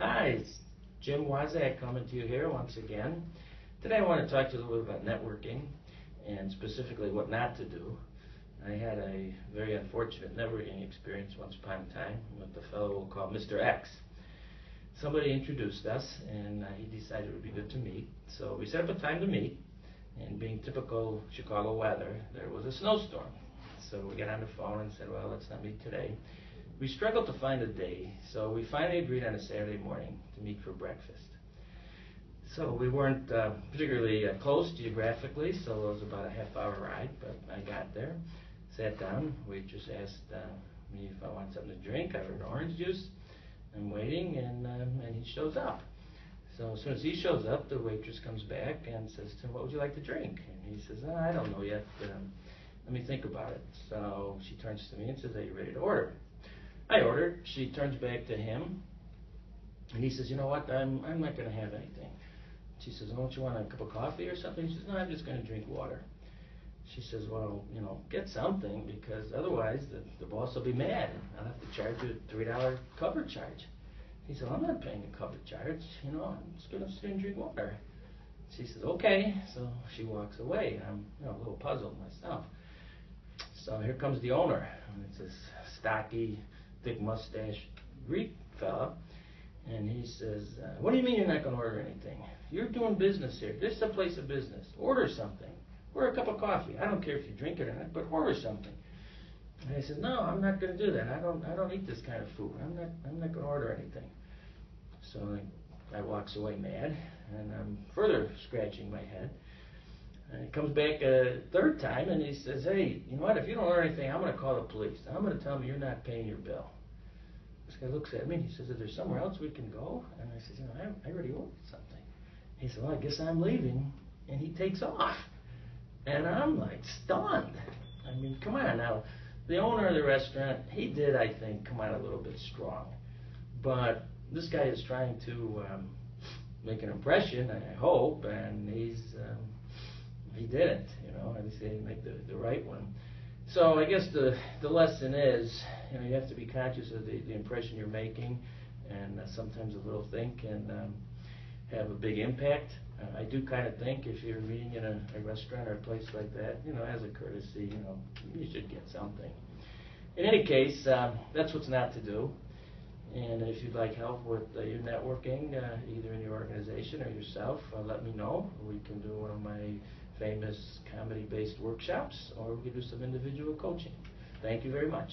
Hi, it's Jim Wazak coming to you here once again. Today I want to talk to you a little bit about networking and specifically what not to do. I had a very unfortunate networking experience once upon a time with a fellow we'll call Mr. X. Somebody introduced us and he decided it would be good to meet. So we set up a time to meet, and being typical Chicago weather, there was a snowstorm. So we got on the phone and said, well, let's not meet today. We struggled to find a day, so we finally agreed on a Saturday morning to meet for breakfast. So we weren't particularly close geographically, so it was about a half-hour ride, but I got there, sat down, waitress asked me if I wanted something to drink. I ordered orange juice. I'm waiting, and he shows up. So as soon as he shows up, the waitress comes back and says to him, what would you like to drink? And he says, oh, I don't know yet, let me think about it. So she turns to me and says, are you ready to order? I ordered. She turns back to him, and he says, you know what, I'm not going to have anything. She says, don't you want a cup of coffee or something? He says, no, I'm just going to drink water. She says, well, get something, because otherwise the boss will be mad. I'll have to charge you a $3 cover charge. He said, well, I'm not paying a cover charge. I'm just going to sit and drink water. She says, okay. So she walks away. I'm a little puzzled myself. So here comes the owner. And it's this stocky, thick mustache Greek fella, and he says, what do you mean you're not going to order anything? You're doing business here. This is a place of business. Order something. Order a cup of coffee. I don't care if you drink it or not, but order something. And he says, no, I'm not going to do that. I don't eat this kind of food. I'm not going to order anything. So I walks away mad, and I'm further scratching my head. And he comes back a third time, and he says, hey, you know what, if you don't order anything, I'm going to call the police. I'm going to tell them you're not paying your bill. This guy looks at me, and he says, is there somewhere else we can go? And I says, I already ordered something. He said, well, I guess I'm leaving. And he takes off. And I'm like stunned. I mean, come on now. The owner of the restaurant, he did, I think, come out a little bit strong. But this guy is trying to make an impression, I hope, and he didn't, and he didn't make the right one. So I guess the lesson is, you have to be conscious of the impression you're making, and sometimes a little thing can have a big impact. I do kind of think if you're meeting in a restaurant or a place like that, as a courtesy, you should get something. In any case, that's what's not to do. And if you'd like help with your networking, either in your organization or yourself, let me know. We can do one of my famous comedy-based workshops, or we can do some individual coaching. Thank you very much.